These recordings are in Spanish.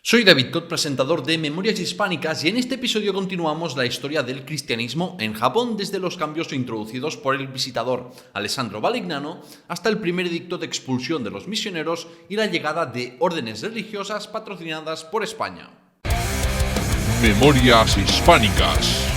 Soy David Cot, presentador de Memorias Hispánicas, y en este episodio continuamos la historia del cristianismo en Japón desde los cambios introducidos por el visitador Alessandro Valignano hasta el primer edicto de expulsión de los misioneros y la llegada de órdenes religiosas patrocinadas por España. Memorias Hispánicas.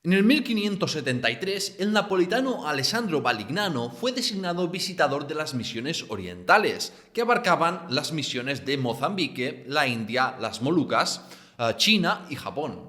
En el 1573, el napolitano Alessandro Valignano fue designado visitador de las misiones orientales, que abarcaban las misiones de Mozambique, la India, las Molucas, China y Japón.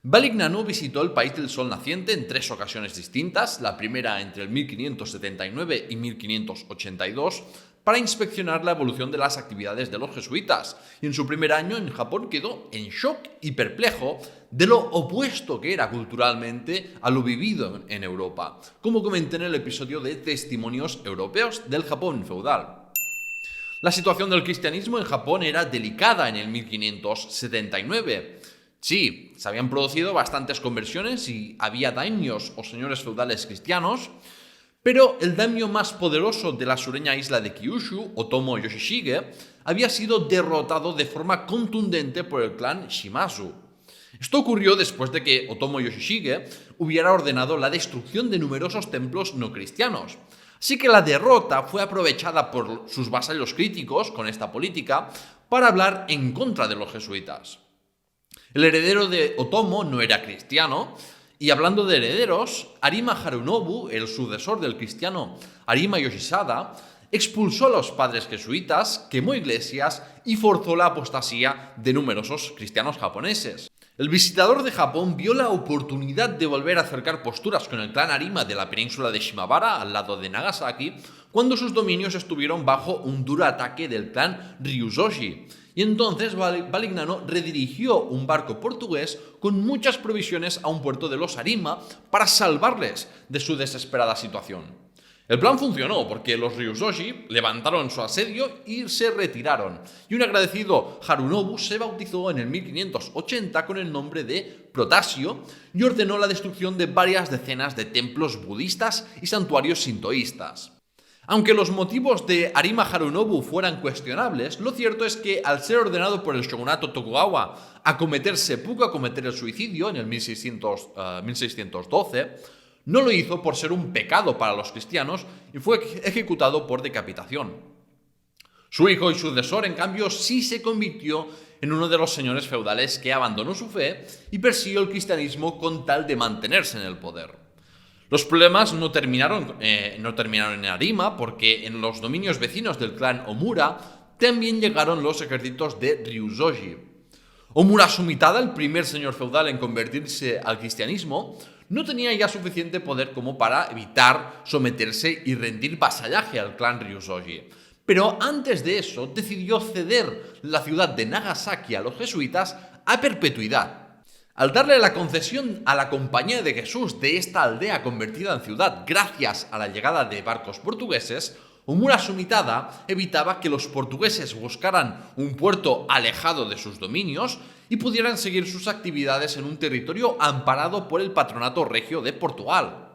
Valignano visitó el país del sol naciente en 3 ocasiones distintas, la primera entre el 1579 y 1582, para inspeccionar la evolución de las actividades de los jesuitas, y en su primer año en Japón quedó en shock y perplejo de lo opuesto que era culturalmente a lo vivido en Europa, como comenté en el episodio de Testimonios Europeos del Japón feudal. La situación del cristianismo en Japón era delicada en el 1579. Sí, se habían producido bastantes conversiones y había daimios o señores feudales cristianos, pero el daimyo más poderoso de la sureña isla de Kyushu, Otomo Yoshishige, había sido derrotado de forma contundente por el clan Shimazu. Esto ocurrió después de que Otomo Yoshishige hubiera ordenado la destrucción de numerosos templos no cristianos. Así que la derrota fue aprovechada por sus vasallos críticos con esta política para hablar en contra de los jesuitas. El heredero de Otomo no era cristiano, y hablando de herederos, Arima Harunobu, el sucesor del cristiano Arima Yoshisada, expulsó a los padres jesuitas, quemó iglesias y forzó la apostasía de numerosos cristianos japoneses. El visitador de Japón vio la oportunidad de volver a acercar posturas con el clan Arima de la península de Shimabara, al lado de Nagasaki, cuando sus dominios estuvieron bajo un duro ataque del clan Ryuzoshi. Y entonces Valignano redirigió un barco portugués con muchas provisiones a un puerto de los Arima para salvarles de su desesperada situación. El plan funcionó porque los Ryuzoshi levantaron su asedio y se retiraron, y un agradecido Harunobu se bautizó en el 1580 con el nombre de Protasio y ordenó la destrucción de varias decenas de templos budistas y santuarios sintoístas. Aunque los motivos de Arima Harunobu fueran cuestionables, lo cierto es que al ser ordenado por el shogunato Tokugawa a cometer seppuku, a cometer el suicidio en el 1612, no lo hizo por ser un pecado para los cristianos y fue ejecutado por decapitación. Su hijo y sucesor, en cambio, sí se convirtió en uno de los señores feudales que abandonó su fe y persiguió el cristianismo con tal de mantenerse en el poder. Los problemas no terminaron en Arima, porque en los dominios vecinos del clan Omura también llegaron los ejércitos de Ryuzoshi. Omura Sumitada, el primer señor feudal en convertirse al cristianismo, no tenía ya suficiente poder como para evitar someterse y rendir vasallaje al clan Ryuzoshi. Pero antes de eso decidió ceder la ciudad de Nagasaki a los jesuitas a perpetuidad. Al darle la concesión a la Compañía de Jesús de esta aldea convertida en ciudad gracias a la llegada de barcos portugueses, Omura Sumitada evitaba que los portugueses buscaran un puerto alejado de sus dominios y pudieran seguir sus actividades en un territorio amparado por el patronato regio de Portugal.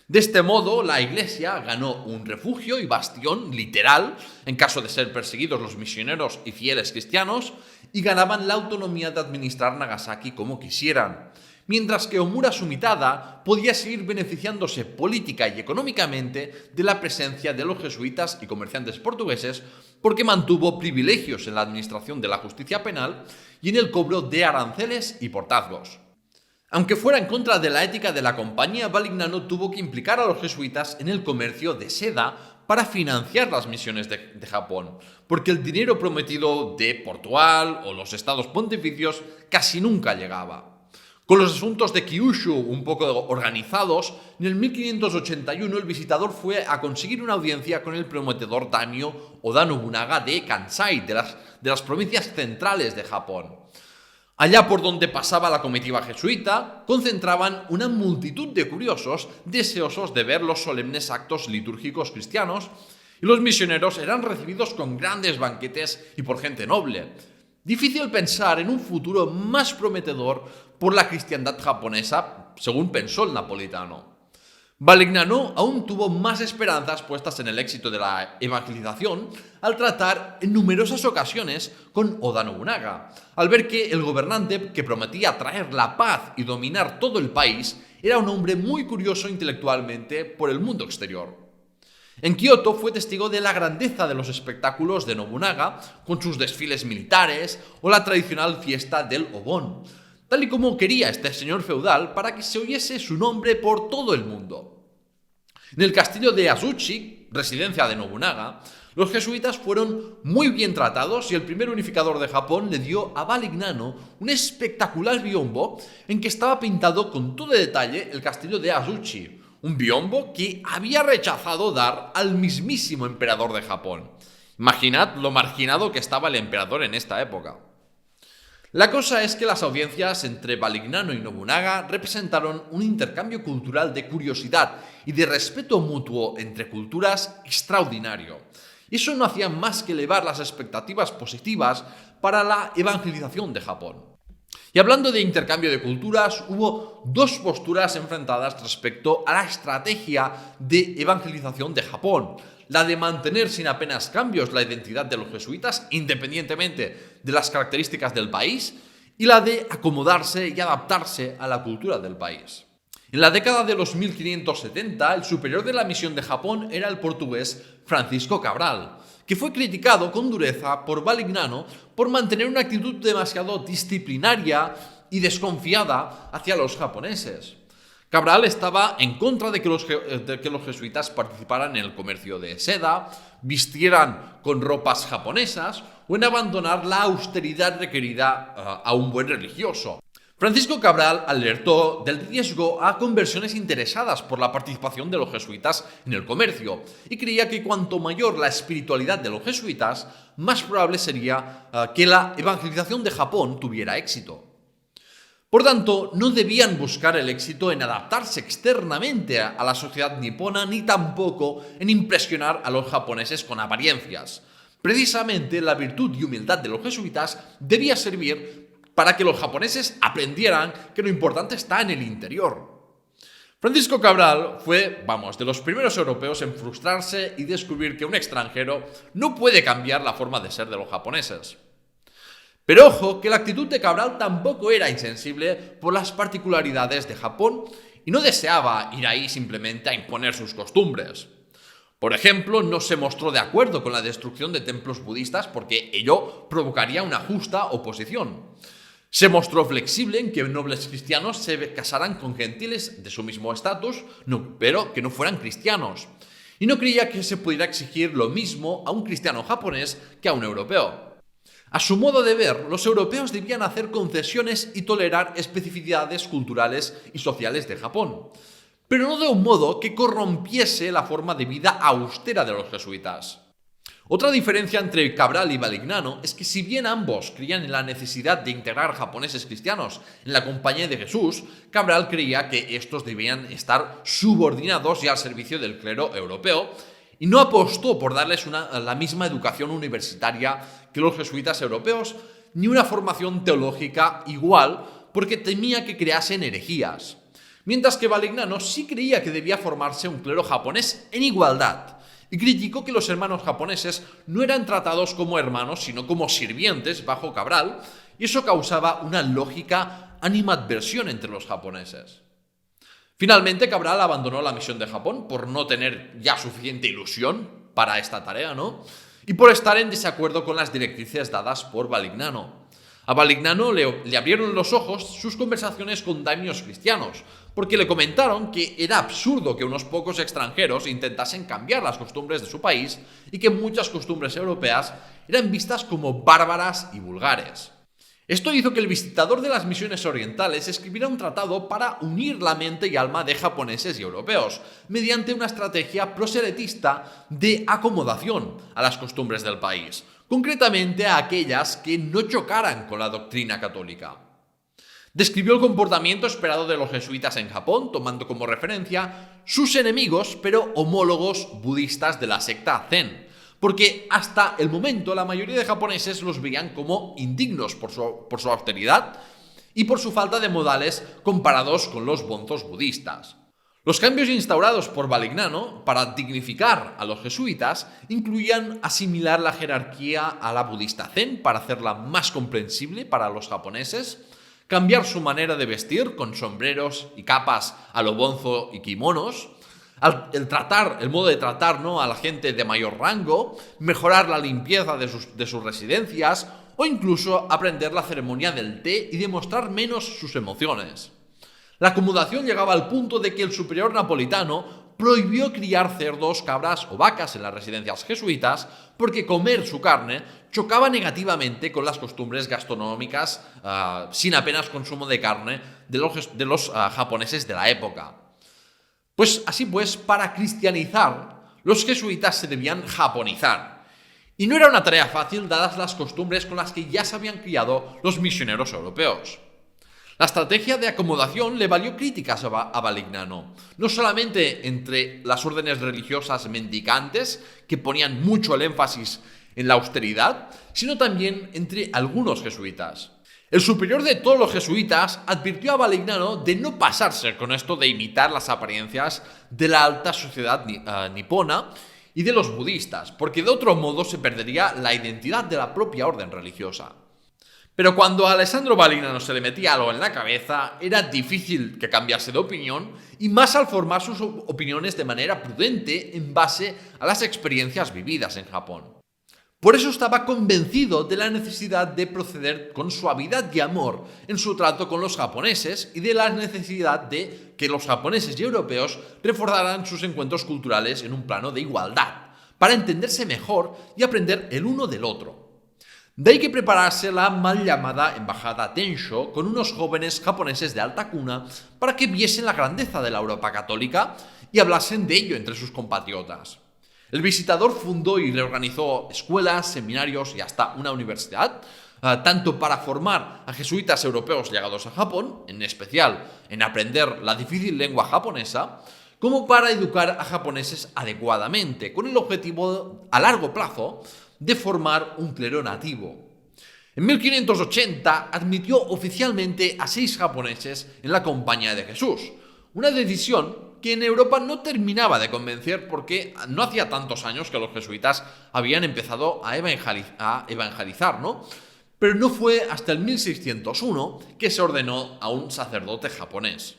De este modo, la Iglesia ganó un refugio y bastión literal en caso de ser perseguidos los misioneros y fieles cristianos, y ganaban la autonomía de administrar Nagasaki como quisieran, mientras que Omura Sumitada podía seguir beneficiándose política y económicamente de la presencia de los jesuitas y comerciantes portugueses, porque mantuvo privilegios en la administración de la justicia penal y en el cobro de aranceles y portazgos. Aunque fuera en contra de la ética de la compañía, Valignano tuvo que implicar a los jesuitas en el comercio de seda para financiar las misiones de Japón, porque el dinero prometido de Portugal o los estados pontificios casi nunca llegaba. Con los asuntos de Kyushu un poco organizados, en el 1581 el visitador fue a conseguir una audiencia con el prometedor daimyo Oda Nobunaga de Kansai, de las provincias centrales de Japón. Allá por donde pasaba la comitiva jesuita, concentraban una multitud de curiosos deseosos de ver los solemnes actos litúrgicos cristianos, y los misioneros eran recibidos con grandes banquetes y por gente noble. Difícil pensar en un futuro más prometedor por la cristiandad japonesa, según pensó el napolitano. Valignano aún tuvo más esperanzas puestas en el éxito de la evangelización al tratar en numerosas ocasiones con Oda Nobunaga, al ver que el gobernante que prometía traer la paz y dominar todo el país era un hombre muy curioso intelectualmente por el mundo exterior. En Kioto fue testigo de la grandeza de los espectáculos de Nobunaga, con sus desfiles militares o la tradicional fiesta del Obon, tal y como quería este señor feudal para que se oyese su nombre por todo el mundo. En el castillo de Azuchi, residencia de Nobunaga, los jesuitas fueron muy bien tratados y el primer unificador de Japón le dio a Valignano un espectacular biombo en que estaba pintado con todo detalle el castillo de Azuchi, un biombo que había rechazado dar al mismísimo emperador de Japón. Imaginad lo marginado que estaba el emperador en esta época. La cosa es que las audiencias entre Valignano y Nobunaga representaron un intercambio cultural de curiosidad y de respeto mutuo entre culturas extraordinario. Y eso no hacía más que elevar las expectativas positivas para la evangelización de Japón. Y hablando de intercambio de culturas, hubo dos posturas enfrentadas respecto a la estrategia de evangelización de Japón. La de mantener sin apenas cambios la identidad de los jesuitas, independientemente de las características del país, y la de acomodarse y adaptarse a la cultura del país. En la década de los 1570, el superior de la misión de Japón era el portugués Francisco Cabral, que fue criticado con dureza por Valignano por mantener una actitud demasiado disciplinaria y desconfiada hacia los japoneses. Cabral estaba en contra de que los jesuitas participaran en el comercio de seda, vistieran con ropas japonesas o en abandonar la austeridad requerida a un buen religioso. Francisco Cabral alertó del riesgo a conversiones interesadas por la participación de los jesuitas en el comercio y creía que cuanto mayor la espiritualidad de los jesuitas, más probable sería que la evangelización de Japón tuviera éxito. Por tanto, no debían buscar el éxito en adaptarse externamente a la sociedad nipona ni tampoco en impresionar a los japoneses con apariencias. Precisamente la virtud y humildad de los jesuitas debía servir para que los japoneses aprendieran que lo importante está en el interior. Francisco Cabral fue, de los primeros europeos en frustrarse y descubrir que un extranjero no puede cambiar la forma de ser de los japoneses. Pero ojo, que la actitud de Cabral tampoco era insensible por las particularidades de Japón y no deseaba ir ahí simplemente a imponer sus costumbres. Por ejemplo, no se mostró de acuerdo con la destrucción de templos budistas porque ello provocaría una justa oposición. Se mostró flexible en que nobles cristianos se casaran con gentiles de su mismo estatus, pero que no fueran cristianos. Y no creía que se pudiera exigir lo mismo a un cristiano japonés que a un europeo. A su modo de ver, los europeos debían hacer concesiones y tolerar especificidades culturales y sociales de Japón, pero no de un modo que corrompiese la forma de vida austera de los jesuitas. Otra diferencia entre Cabral y Valignano es que si bien ambos creían en la necesidad de integrar japoneses cristianos en la compañía de Jesús, Cabral creía que estos debían estar subordinados y al servicio del clero europeo, y no apostó por darles la misma educación universitaria que los jesuitas europeos, ni una formación teológica igual, porque temía que creasen herejías. Mientras que Valignano sí creía que debía formarse un clero japonés en igualdad, y criticó que los hermanos japoneses no eran tratados como hermanos, sino como sirvientes bajo Cabral, y eso causaba una lógica animadversión entre los japoneses. Finalmente, Cabral abandonó la misión de Japón por no tener ya suficiente ilusión para esta tarea, y por estar en desacuerdo con las directrices dadas por Valignano. A Valignano le abrieron los ojos sus conversaciones con daimios cristianos, porque le comentaron que era absurdo que unos pocos extranjeros intentasen cambiar las costumbres de su país y que muchas costumbres europeas eran vistas como bárbaras y vulgares. Esto hizo que el visitador de las misiones orientales escribiera un tratado para unir la mente y alma de japoneses y europeos, mediante una estrategia proselitista de acomodación a las costumbres del país, concretamente a aquellas que no chocaran con la doctrina católica. Describió el comportamiento esperado de los jesuitas en Japón, tomando como referencia sus enemigos, pero homólogos budistas de la secta Zen, porque hasta el momento la mayoría de japoneses los veían como indignos por su austeridad y por su falta de modales comparados con los bonzos budistas. Los cambios instaurados por Valignano para dignificar a los jesuitas incluían asimilar la jerarquía a la budista zen para hacerla más comprensible para los japoneses, cambiar su manera de vestir con sombreros y capas a lo bonzo y kimonos, el modo de tratar, ¿no?, a la gente de mayor rango, mejorar la limpieza de sus residencias o incluso aprender la ceremonia del té y demostrar menos sus emociones. La acomodación llegaba al punto de que el superior napolitano prohibió criar cerdos, cabras o vacas en las residencias jesuitas porque comer su carne chocaba negativamente con las costumbres gastronómicas sin apenas consumo de carne de los japoneses de la época. Así pues, para cristianizar, los jesuitas se debían japonizar. Y no era una tarea fácil dadas las costumbres con las que ya se habían criado los misioneros europeos. La estrategia de acomodación le valió críticas a Valignano, no solamente entre las órdenes religiosas mendicantes, que ponían mucho el énfasis en la austeridad, sino también entre algunos jesuitas. El superior de todos los jesuitas advirtió a Valignano de no pasarse con esto de imitar las apariencias de la alta sociedad nipona y de los budistas, porque de otro modo se perdería la identidad de la propia orden religiosa. Pero cuando a Alessandro Valignano se le metía algo en la cabeza, era difícil que cambiase de opinión, y más al formar sus opiniones de manera prudente en base a las experiencias vividas en Japón. Por eso estaba convencido de la necesidad de proceder con suavidad y amor en su trato con los japoneses y de la necesidad de que los japoneses y europeos reforzaran sus encuentros culturales en un plano de igualdad, para entenderse mejor y aprender el uno del otro. De ahí que prepararse la mal llamada Embajada Tensho con unos jóvenes japoneses de alta cuna para que viesen la grandeza de la Europa católica y hablasen de ello entre sus compatriotas. El visitador fundó y reorganizó escuelas, seminarios y hasta una universidad, tanto para formar a jesuitas europeos llegados a Japón, en especial en aprender la difícil lengua japonesa, como para educar a japoneses adecuadamente, con el objetivo a largo plazo de formar un clero nativo. En 1580 admitió oficialmente a 6 japoneses en la Compañía de Jesús, una decisión que en Europa no terminaba de convencer porque no hacía tantos años que los jesuitas habían empezado a evangelizar, ¿no? Pero no fue hasta el 1601 que se ordenó a un sacerdote japonés.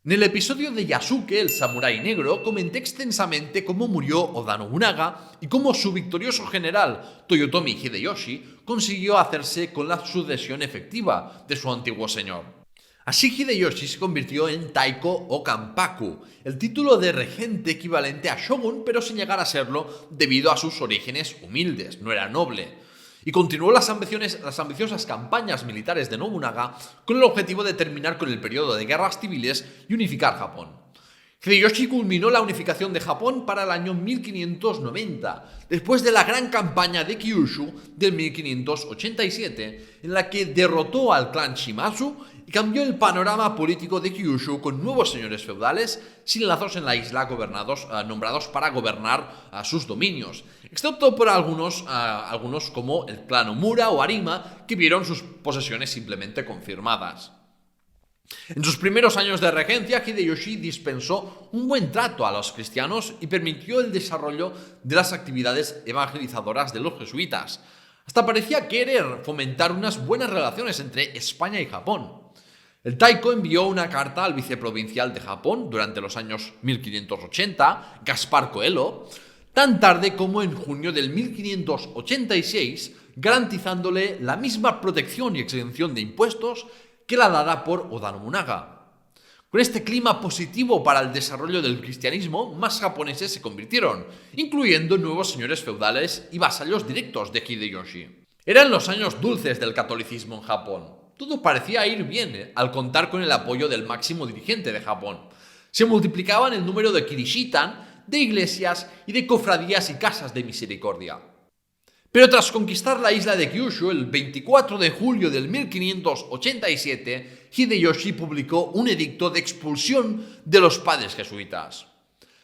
En el episodio de Yasuke, el samurái negro, comenté extensamente cómo murió Oda Nobunaga y cómo su victorioso general Toyotomi Hideyoshi consiguió hacerse con la sucesión efectiva de su antiguo señor. Así Hideyoshi se convirtió en Taiko o Kanpaku, el título de regente equivalente a shogun, pero sin llegar a serlo debido a sus orígenes humildes, no era noble. Y continuó las ambiciosas campañas militares de Nobunaga con el objetivo de terminar con el periodo de guerras civiles y unificar Japón. Hideyoshi culminó la unificación de Japón para el año 1590, después de la gran campaña de Kyushu del 1587, en la que derrotó al clan Shimazu y cambió el panorama político de Kyushu con nuevos señores feudales sin lazos en la isla nombrados para gobernar sus dominios, excepto por algunos como el clan Omura o Arima, que vieron sus posesiones simplemente confirmadas. En sus primeros años de regencia, Hideyoshi dispensó un buen trato a los cristianos y permitió el desarrollo de las actividades evangelizadoras de los jesuitas. Hasta parecía querer fomentar unas buenas relaciones entre España y Japón. El Taiko envió una carta al viceprovincial de Japón durante los años 1580, Gaspar Coelho, tan tarde como en junio del 1586, garantizándole la misma protección y exención de impuestos que la dada por Oda Nobunaga. Con este clima positivo para el desarrollo del cristianismo, más japoneses se convirtieron, incluyendo nuevos señores feudales y vasallos directos de Hideyoshi. Eran los años dulces del catolicismo en Japón. Todo parecía ir bien al contar con el apoyo del máximo dirigente de Japón. Se multiplicaban el número de kirishitan, de iglesias y de cofradías y casas de misericordia. Pero tras conquistar la isla de Kyushu el 24 de julio del 1587, Hideyoshi publicó un edicto de expulsión de los padres jesuitas.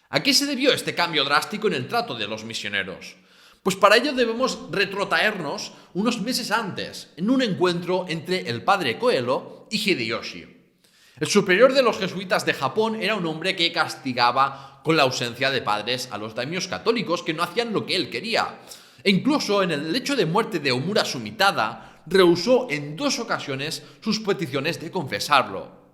¿A qué se debió este cambio drástico en el trato de los misioneros? Pues para ello debemos retrotraernos unos meses antes, en un encuentro entre el padre Coelho y Hideyoshi. El superior de los jesuitas de Japón era un hombre que castigaba con la ausencia de padres a los daimyos católicos que no hacían lo que él quería. E incluso en el lecho de muerte de Omura Sumitada, rehusó en 2 ocasiones sus peticiones de confesarlo.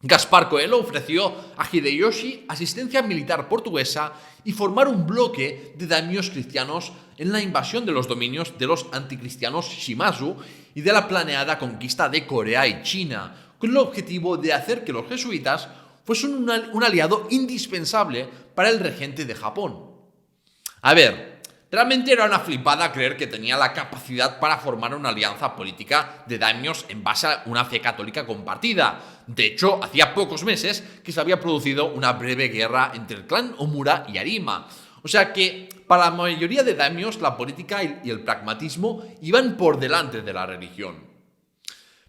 Gaspar Coelho ofreció a Hideyoshi asistencia militar portuguesa y formar un bloque de daimyos cristianos en la invasión de los dominios de los anticristianos Shimazu y de la planeada conquista de Corea y China, con el objetivo de hacer que los jesuitas fuesen un aliado indispensable para el regente de Japón. A ver, realmente era una flipada creer que tenía la capacidad para formar una alianza política de daimyos en base a una fe católica compartida. De hecho, hacía pocos meses que se había producido una breve guerra entre el clan Omura y Arima. O sea que, para la mayoría de daimyos, la política y el pragmatismo iban por delante de la religión.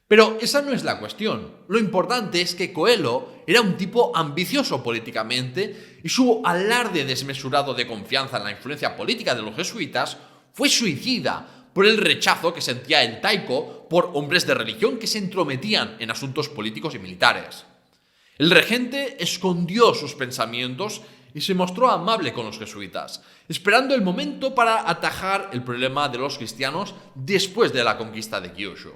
Pero esa no es la cuestión. Lo importante es que Coelho era un tipo ambicioso políticamente y su alarde desmesurado de confianza en la influencia política de los jesuitas fue suicida por el rechazo que sentía el Taiko por hombres de religión que se entrometían en asuntos políticos y militares. El regente escondió sus pensamientos y se mostró amable con los jesuitas, esperando el momento para atajar el problema de los cristianos después de la conquista de Kyushu.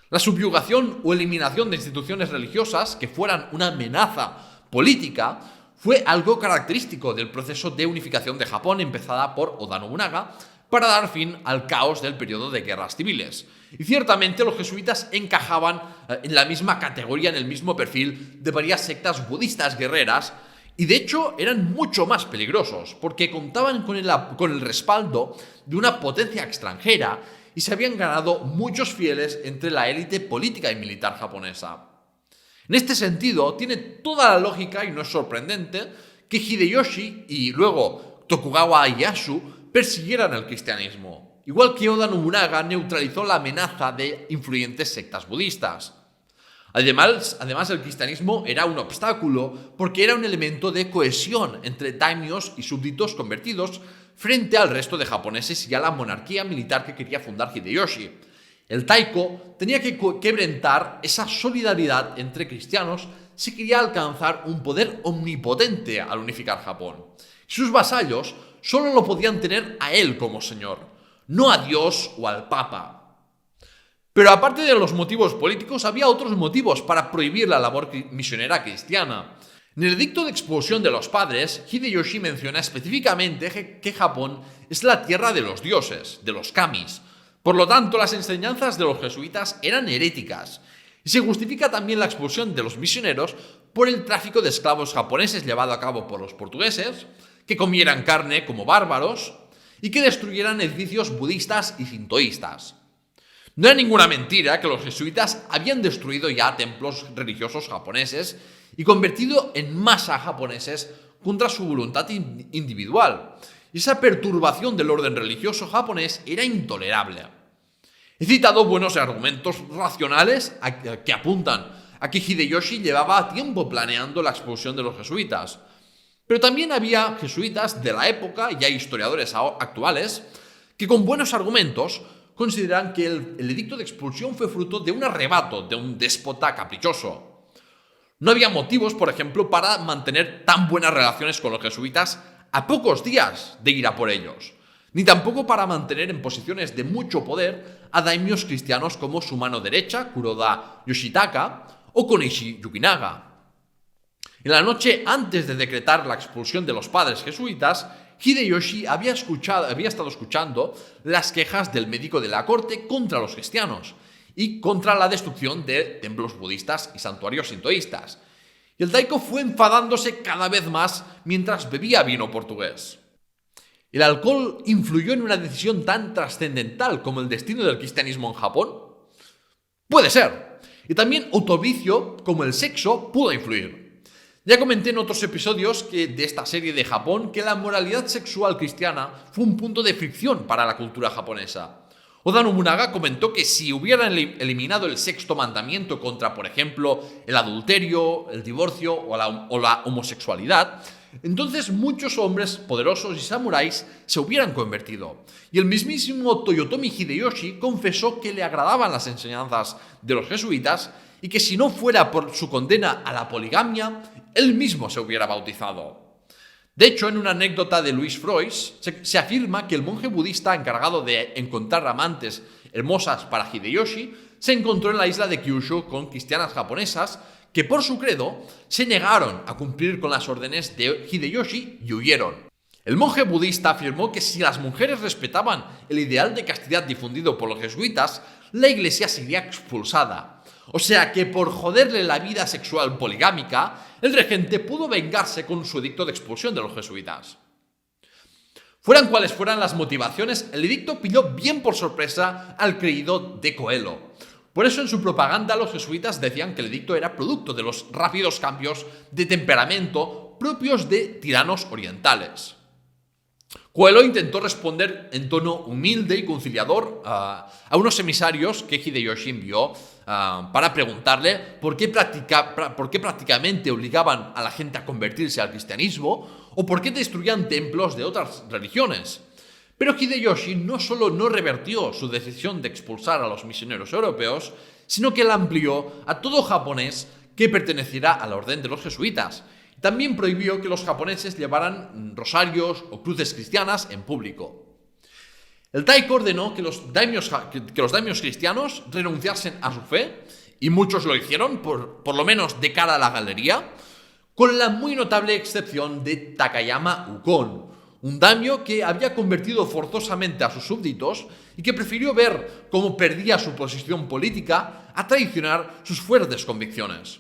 La subyugación o eliminación de instituciones religiosas que fueran una amenaza política fue algo característico del proceso de unificación de Japón empezada por Oda Nobunaga para dar fin al caos del periodo de guerras civiles. Y ciertamente los jesuitas encajaban en la misma categoría, en el mismo perfil de varias sectas budistas guerreras y de hecho eran mucho más peligrosos porque contaban con el respaldo de una potencia extranjera y se habían ganado muchos fieles entre la élite política y militar japonesa. En este sentido, tiene toda la lógica y no es sorprendente que Hideyoshi y luego Tokugawa Ieyasu persiguieran el cristianismo, igual que Oda Nobunaga neutralizó la amenaza de influyentes sectas budistas. Además, el cristianismo era un obstáculo porque era un elemento de cohesión entre daimyos y súbditos convertidos frente al resto de japoneses y a la monarquía militar que quería fundar Hideyoshi. El Taiko tenía que quebrantar esa solidaridad entre cristianos si quería alcanzar un poder omnipotente al unificar Japón. Sus vasallos solo lo podían tener a él como señor, no a Dios o al Papa. Pero aparte de los motivos políticos, había otros motivos para prohibir la labor misionera cristiana. En el edicto de expulsión de los padres, Hideyoshi menciona específicamente que Japón es la tierra de los dioses, de los kamis. Por lo tanto, las enseñanzas de los jesuitas eran heréticas. Y se justifica también la expulsión de los misioneros por el tráfico de esclavos japoneses llevado a cabo por los portugueses, que comieran carne como bárbaros y que destruyeran edificios budistas y sintoístas. No era ninguna mentira que los jesuitas habían destruido ya templos religiosos japoneses y convertido en masa japoneses contra su voluntad individual. Y esa perturbación del orden religioso japonés era intolerable. He citado buenos argumentos racionales que apuntan a que Hideyoshi llevaba tiempo planeando la expulsión de los jesuitas. Pero también había jesuitas de la época y hay historiadores actuales que con buenos argumentos consideran que el edicto de expulsión fue fruto de un arrebato de un déspota caprichoso. No había motivos, por ejemplo, para mantener tan buenas relaciones con los jesuitas a pocos días de ir a por ellos, ni tampoco para mantener en posiciones de mucho poder a daimyos cristianos como su mano derecha, Kuroda Yoshitaka, o Konishi Yukinaga. En la noche antes de decretar la expulsión de los padres jesuitas, Hideyoshi había estado escuchando las quejas del médico de la corte contra los cristianos y contra la destrucción de templos budistas y santuarios sintoístas. Y el Taiko fue enfadándose cada vez más mientras bebía vino portugués. ¿El alcohol influyó en una decisión tan trascendental como el destino del cristianismo en Japón? Puede ser. Y también otro vicio, como el sexo, pudo influir. Ya comenté en otros episodios de esta serie de Japón que la moralidad sexual cristiana fue un punto de fricción para la cultura japonesa. Oda Nobunaga comentó que si hubieran eliminado el sexto mandamiento contra, por ejemplo, el adulterio, el divorcio o la homosexualidad, entonces muchos hombres poderosos y samuráis se hubieran convertido. Y el mismísimo Toyotomi Hideyoshi confesó que le agradaban las enseñanzas de los jesuitas y que si no fuera por su condena a la poligamia, él mismo se hubiera bautizado. De hecho, en una anécdota de Louis Frois, se afirma que el monje budista encargado de encontrar amantes hermosas para Hideyoshi se encontró en la isla de Kyushu con cristianas japonesas que por su credo se negaron a cumplir con las órdenes de Hideyoshi y huyeron. El monje budista afirmó que si las mujeres respetaban el ideal de castidad difundido por los jesuitas, la iglesia sería expulsada. O sea que por joderle la vida sexual poligámica, el regente pudo vengarse con su edicto de expulsión de los jesuitas. Fueran cuales fueran las motivaciones, el edicto pilló bien por sorpresa al creído de Coelho. Por eso en su propaganda los jesuitas decían que el edicto era producto de los rápidos cambios de temperamento propios de tiranos orientales. Coelho intentó responder en tono humilde y conciliador a unos emisarios que Hideyoshi envió para preguntarle por qué prácticamente obligaban a la gente a convertirse al cristianismo o por qué destruían templos de otras religiones. Pero Hideyoshi no solo no revertió su decisión de expulsar a los misioneros europeos, sino que la amplió a todo japonés que perteneciera a la orden de los jesuitas. También prohibió que los japoneses llevaran rosarios o cruces cristianas en público. El Taiko ordenó que los daimios cristianos renunciasen a su fe, y muchos lo hicieron, por lo menos de cara a la galería, con la muy notable excepción de Takayama Ukon, un daimyo que había convertido forzosamente a sus súbditos y que prefirió ver cómo perdía su posición política a traicionar sus fuertes convicciones.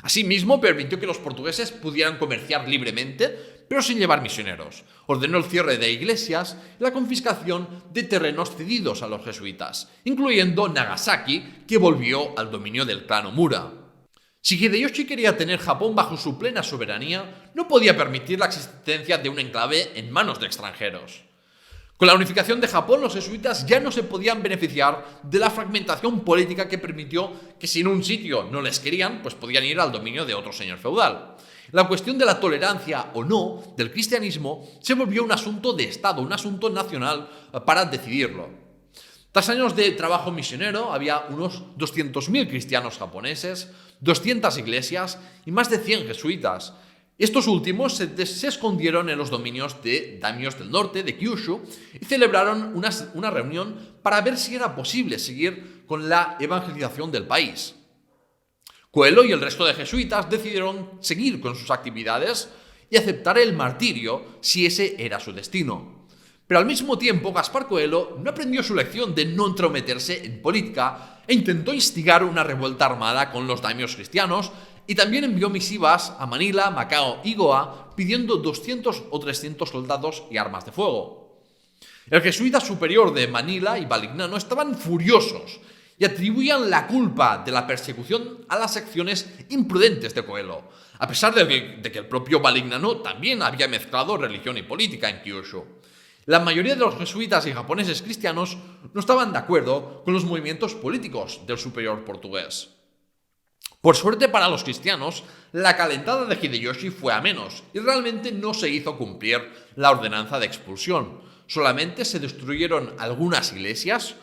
Asimismo, permitió que los portugueses pudieran comerciar libremente, pero sin llevar misioneros. Ordenó el cierre de iglesias y la confiscación de terrenos cedidos a los jesuitas, incluyendo Nagasaki, que volvió al dominio del clan Omura. Si Hideyoshi quería tener Japón bajo su plena soberanía, no podía permitir la existencia de un enclave en manos de extranjeros. Con la unificación de Japón, los jesuitas ya no se podían beneficiar de la fragmentación política que permitió que si en un sitio no les querían, pues podían ir al dominio de otro señor feudal. La cuestión de la tolerancia o no del cristianismo se volvió un asunto de Estado, un asunto nacional para decidirlo. Tras años de trabajo misionero, había unos 200.000 cristianos japoneses, 200 iglesias y más de 100 jesuitas. Estos últimos se escondieron en los dominios de daimios del norte, de Kyushu, y celebraron una reunión para ver si era posible seguir con la evangelización del país. Coelho y el resto de jesuitas decidieron seguir con sus actividades y aceptar el martirio si ese era su destino. Pero al mismo tiempo, Gaspar Coelho no aprendió su lección de no entrometerse en política e intentó instigar una revuelta armada con los daimios cristianos, y también envió misivas a Manila, Macao y Goa pidiendo 200 o 300 soldados y armas de fuego. El jesuita superior de Manila y Valignano estaban furiosos y atribuían la culpa de la persecución a las acciones imprudentes de Coelho, a pesar de que el propio Valignano también había mezclado religión y política en Kyushu. La mayoría de los jesuitas y japoneses cristianos no estaban de acuerdo con los movimientos políticos del superior portugués. Por suerte para los cristianos, la calentada de Hideyoshi fue a menos y realmente no se hizo cumplir la ordenanza de expulsión. Solamente se destruyeron algunas iglesias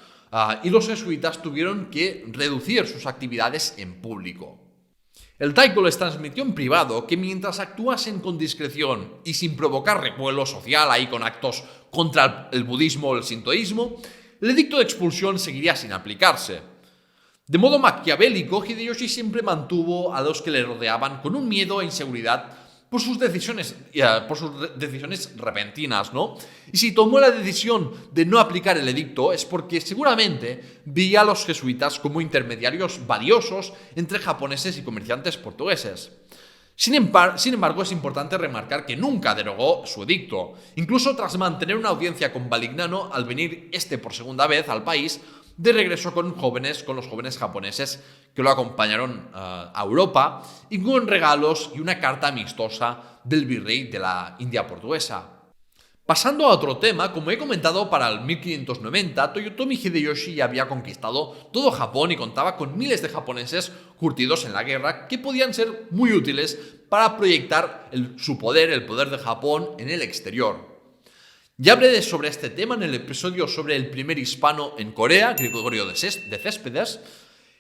y los jesuitas tuvieron que reducir sus actividades en público. El Taiko les transmitió en privado que mientras actuasen con discreción y sin provocar revuelo social ahí con actos contra el budismo o el sintoísmo, el edicto de expulsión seguiría sin aplicarse. De modo maquiavélico, Hideyoshi siempre mantuvo a los que le rodeaban con un miedo e inseguridad por sus decisiones repentinas, ¿no? Y si tomó la decisión de no aplicar el edicto es porque seguramente veía a los jesuitas como intermediarios valiosos entre japoneses y comerciantes portugueses. Sin embargo, es importante remarcar que nunca derogó su edicto, incluso tras mantener una audiencia con Valignano al venir por segunda vez al país, de regreso con los jóvenes japoneses que lo acompañaron a Europa, y con regalos y una carta amistosa del virrey de la India portuguesa. Pasando a otro tema, como he comentado, para el 1590, Toyotomi Hideyoshi ya había conquistado todo Japón y contaba con miles de japoneses curtidos en la guerra que podían ser muy útiles para proyectar su poder, el poder de Japón, en el exterior. Ya hablé sobre este tema en el episodio sobre el primer hispano en Corea, Gregorio de Céspedes.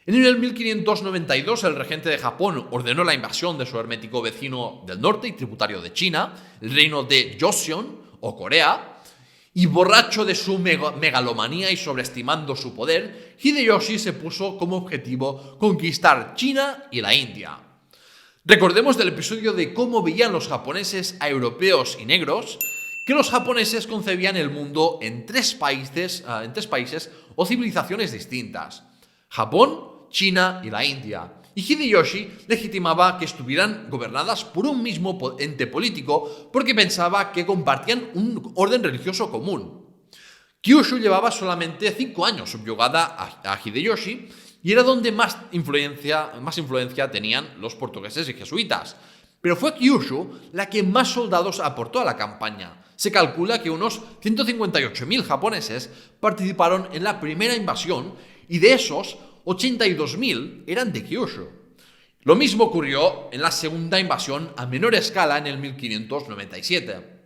En el 1592 el regente de Japón ordenó la invasión de su hermético vecino del norte y tributario de China, el reino de Joseon o Corea, y borracho de su megalomanía y sobreestimando su poder, Hideyoshi se puso como objetivo conquistar China y la India. Recordemos del episodio de cómo veían los japoneses a europeos y negros, que los japoneses concebían el mundo en tres países o civilizaciones distintas: Japón, China y la India. Y Hideyoshi legitimaba que estuvieran gobernadas por un mismo ente político porque pensaba que compartían un orden religioso común. Kyushu llevaba solamente 5 años subyugada a Hideyoshi y era donde más influencia tenían los portugueses y jesuitas. Pero fue Kyushu la que más soldados aportó a la campaña. Se calcula que unos 158.000 japoneses participaron en la primera invasión y de esos 82.000 eran de Kyushu. Lo mismo ocurrió en la segunda invasión a menor escala en el 1597.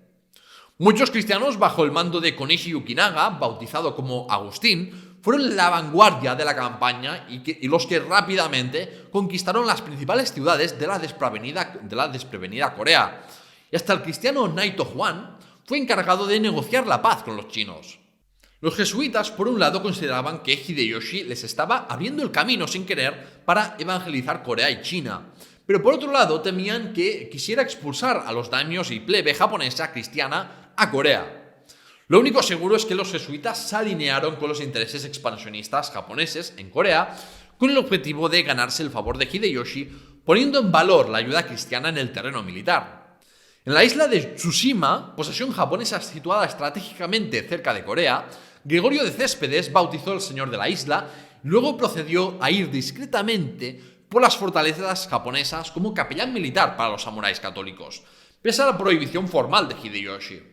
Muchos cristianos bajo el mando de Konishi Yukinaga, bautizado como Agustín, fueron la vanguardia de la campaña y los que rápidamente conquistaron las principales ciudades de la desprevenida Corea. Y hasta el cristiano Naito Juan fue encargado de negociar la paz con los chinos. Los jesuitas, por un lado, consideraban que Hideyoshi les estaba abriendo el camino sin querer para evangelizar Corea y China. Pero por otro lado, temían que quisiera expulsar a los daimios y plebe japonesa cristiana a Corea. Lo único seguro es que los jesuitas se alinearon con los intereses expansionistas japoneses en Corea con el objetivo de ganarse el favor de Hideyoshi, poniendo en valor la ayuda cristiana en el terreno militar. En la isla de Tsushima, posesión japonesa situada estratégicamente cerca de Corea, Gregorio de Céspedes bautizó al señor de la isla y luego procedió a ir discretamente por las fortalezas japonesas como capellán militar para los samuráis católicos, pese a la prohibición formal de Hideyoshi.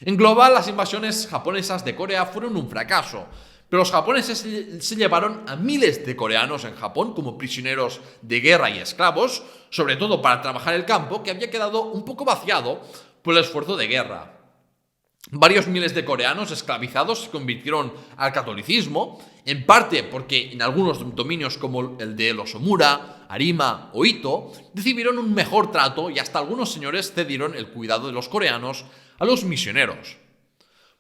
En global, las invasiones japonesas de Corea fueron un fracaso, pero los japoneses se llevaron a miles de coreanos en Japón como prisioneros de guerra y esclavos, sobre todo para trabajar el campo que había quedado un poco vaciado por el esfuerzo de guerra. Varios miles de coreanos esclavizados se convirtieron al catolicismo, en parte porque en algunos dominios como el de los Omura, Arima o Ito recibieron un mejor trato y hasta algunos señores cedieron el cuidado de los coreanos a los misioneros.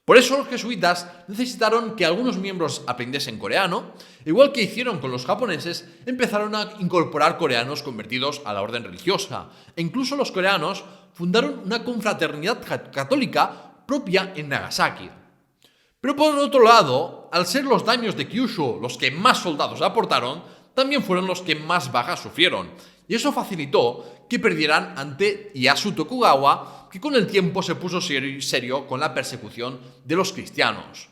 Por eso los jesuitas necesitaron que algunos miembros aprendiesen coreano, igual que hicieron con los japoneses, empezaron a incorporar coreanos convertidos a la orden religiosa, e incluso los coreanos fundaron una confraternidad católica propia en Nagasaki. Pero por otro lado, al ser los daimios de Kyushu los que más soldados aportaron, también fueron los que más bajas sufrieron, y eso facilitó que perdieran ante Ieyasu Tokugawa, que con el tiempo se puso serio con la persecución de los cristianos.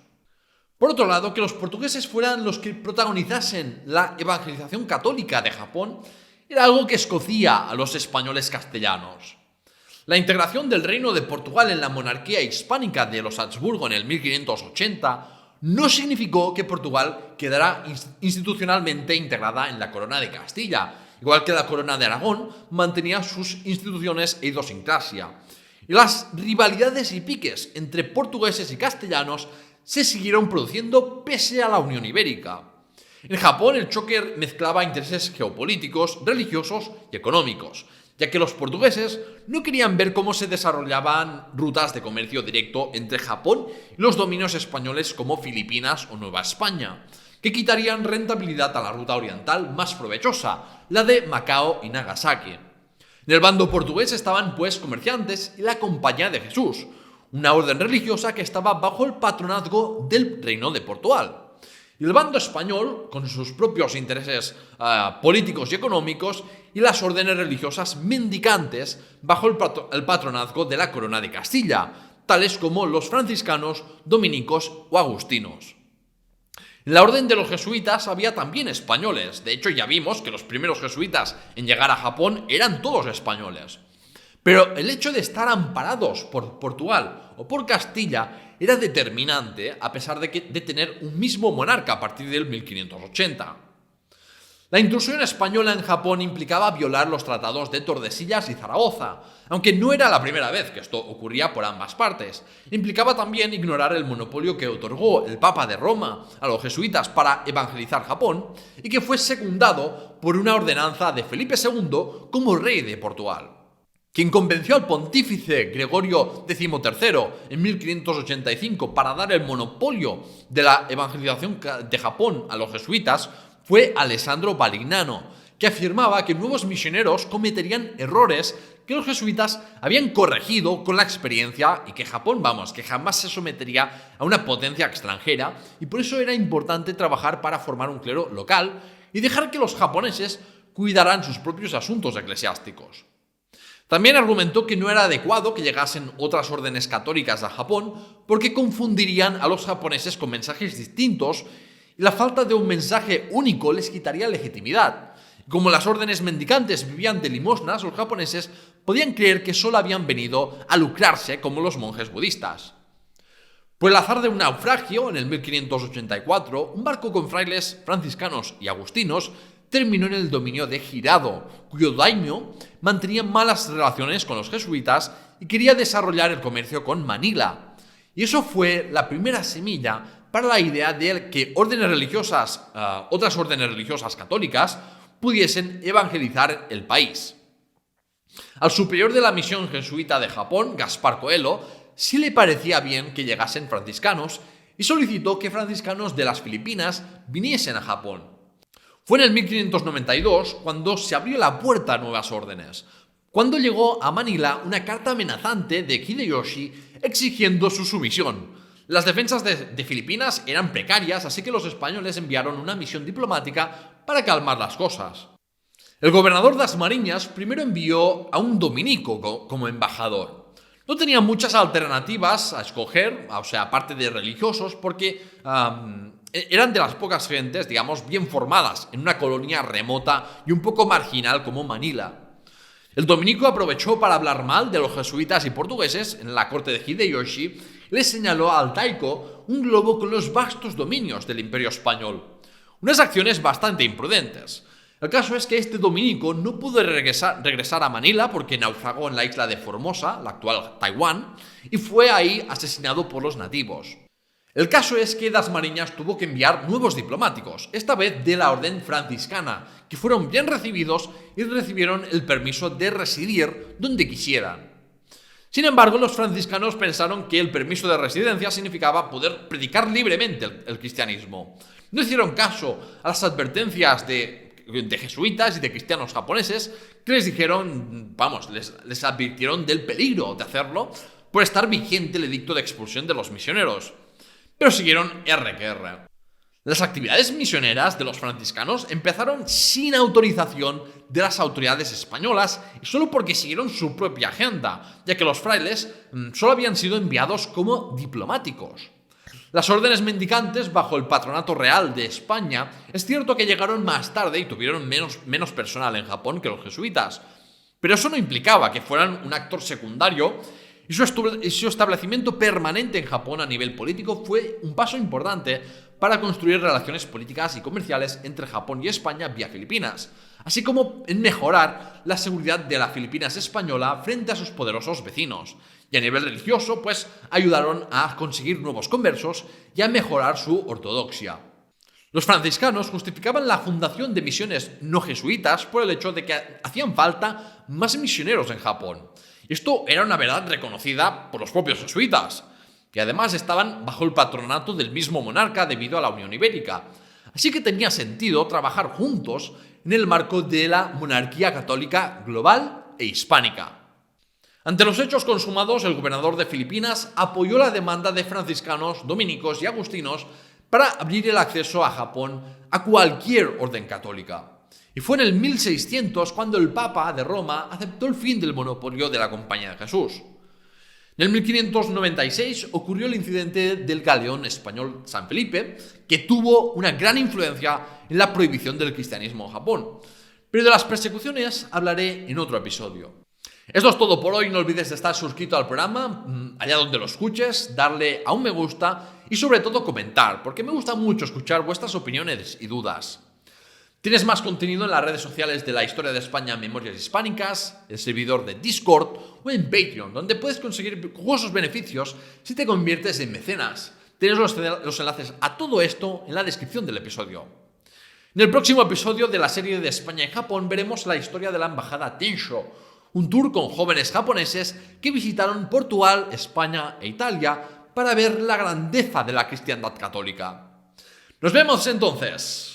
Por otro lado, que los portugueses fueran los que protagonizasen la evangelización católica de Japón era algo que escocía a los españoles castellanos. La integración del Reino de Portugal en la monarquía hispánica de los Habsburgo en el 1580 no significó que Portugal quedara institucionalmente integrada en la corona de Castilla, igual que la corona de Aragón mantenía sus instituciones e idiosincrasia. Y las rivalidades y piques entre portugueses y castellanos se siguieron produciendo pese a la Unión Ibérica. En Japón el choque mezclaba intereses geopolíticos, religiosos y económicos, ya que los portugueses no querían ver cómo se desarrollaban rutas de comercio directo entre Japón y los dominios españoles como Filipinas o Nueva España, que quitarían rentabilidad a la ruta oriental más provechosa, la de Macao y Nagasaki. En el bando portugués estaban pues comerciantes y la Compañía de Jesús, una orden religiosa que estaba bajo el patronazgo del Reino de Portugal. Y el bando español, con sus propios intereses políticos y económicos, y las órdenes religiosas mendicantes bajo el patronazgo de la Corona de Castilla, tales como los franciscanos, dominicos o agustinos. En la orden de los jesuitas había también españoles. De hecho, ya vimos que los primeros jesuitas en llegar a Japón eran todos españoles. Pero el hecho de estar amparados por Portugal o por Castilla era determinante a pesar de tener un mismo monarca a partir del 1580. La intrusión española en Japón implicaba violar los tratados de Tordesillas y Zaragoza, aunque no era la primera vez que esto ocurría por ambas partes. Implicaba también ignorar el monopolio que otorgó el Papa de Roma a los jesuitas para evangelizar Japón y que fue secundado por una ordenanza de Felipe II como rey de Portugal, quien convenció al pontífice Gregorio XIII en 1585 para dar el monopolio de la evangelización de Japón a los jesuitas fue Alessandro Valignano, que afirmaba que nuevos misioneros cometerían errores que los jesuitas habían corregido con la experiencia y que Japón, que jamás se sometería a una potencia extranjera y por eso era importante trabajar para formar un clero local y dejar que los japoneses cuidaran sus propios asuntos eclesiásticos. También argumentó que no era adecuado que llegasen otras órdenes católicas a Japón porque confundirían a los japoneses con mensajes distintos y la falta de un mensaje único les quitaría legitimidad. Como las órdenes mendicantes vivían de limosnas, los japoneses podían creer que solo habían venido a lucrarse como los monjes budistas. Por el azar de un naufragio, en el 1584, un barco con frailes franciscanos y agustinos terminó en el dominio de Hirado, cuyo daimyo mantenía malas relaciones con los jesuitas y quería desarrollar el comercio con Manila. Y eso fue la primera semilla para la idea de que otras órdenes religiosas católicas pudiesen evangelizar el país. Al superior de la misión jesuita de Japón, Gaspar Coelho, sí le parecía bien que llegasen franciscanos y solicitó que franciscanos de las Filipinas viniesen a Japón. Fue en el 1592 cuando se abrió la puerta a nuevas órdenes, cuando llegó a Manila una carta amenazante de Hideyoshi exigiendo su sumisión. Las defensas de Filipinas eran precarias, así que los españoles enviaron una misión diplomática para calmar las cosas. El gobernador das Mariñas primero envió a un dominico como embajador. No tenía muchas alternativas a escoger, aparte de religiosos, porque eran de las pocas gentes, bien formadas en una colonia remota y un poco marginal como Manila. El dominico aprovechó para hablar mal de los jesuitas y portugueses en la corte de Hideyoshi y le señaló al Taiko un globo con los vastos dominios del Imperio Español. Unas acciones bastante imprudentes. El caso es que este dominico no pudo regresar a Manila porque naufragó en la isla de Formosa, la actual Taiwán, y fue ahí asesinado por los nativos. El caso es que Das Mariñas tuvo que enviar nuevos diplomáticos, esta vez de la orden franciscana, que fueron bien recibidos y recibieron el permiso de residir donde quisieran. Sin embargo, los franciscanos pensaron que el permiso de residencia significaba poder predicar libremente el cristianismo. No hicieron caso a las advertencias de jesuitas y de cristianos japoneses que les dijeron, les advirtieron del peligro de hacerlo por estar vigente el edicto de expulsión de los misioneros. Pero siguieron R que R. Las actividades misioneras de los franciscanos empezaron sin autorización de las autoridades españolas y solo porque siguieron su propia agenda, ya que los frailes solo habían sido enviados como diplomáticos. Las órdenes mendicantes bajo el patronato real de España es cierto que llegaron más tarde y tuvieron menos personal en Japón que los jesuitas, pero eso no implicaba que fueran un actor secundario y su establecimiento permanente en Japón a nivel político fue un paso importante para construir relaciones políticas y comerciales entre Japón y España vía Filipinas, así como en mejorar la seguridad de la Filipinas española frente a sus poderosos vecinos. Y a nivel religioso, ayudaron a conseguir nuevos conversos y a mejorar su ortodoxia. Los franciscanos justificaban la fundación de misiones no jesuitas por el hecho de que hacían falta más misioneros en Japón. Esto era una verdad reconocida por los propios jesuitas, que además estaban bajo el patronato del mismo monarca debido a la Unión Ibérica. Así que tenía sentido trabajar juntos en el marco de la monarquía católica global e hispánica. Ante los hechos consumados, el gobernador de Filipinas apoyó la demanda de franciscanos, dominicos y agustinos para abrir el acceso a Japón a cualquier orden católica. Y fue en el 1600 cuando el Papa de Roma aceptó el fin del monopolio de la Compañía de Jesús. En el 1596 ocurrió el incidente del galeón español San Felipe, que tuvo una gran influencia en la prohibición del cristianismo en Japón. Pero de las persecuciones hablaré en otro episodio. Esto es todo por hoy, no olvides de estar suscrito al programa, allá donde lo escuches, darle a un me gusta y sobre todo comentar, porque me gusta mucho escuchar vuestras opiniones y dudas. Tienes más contenido en las redes sociales de la Historia de España Memorias Hispánicas, el servidor de Discord o en Patreon, donde puedes conseguir jugosos beneficios si te conviertes en mecenas. Tienes los enlaces a todo esto en la descripción del episodio. En el próximo episodio de la serie de España y Japón veremos la historia de la embajada Tensho, un tour con jóvenes japoneses que visitaron Portugal, España e Italia para ver la grandeza de la cristiandad católica. Nos vemos entonces.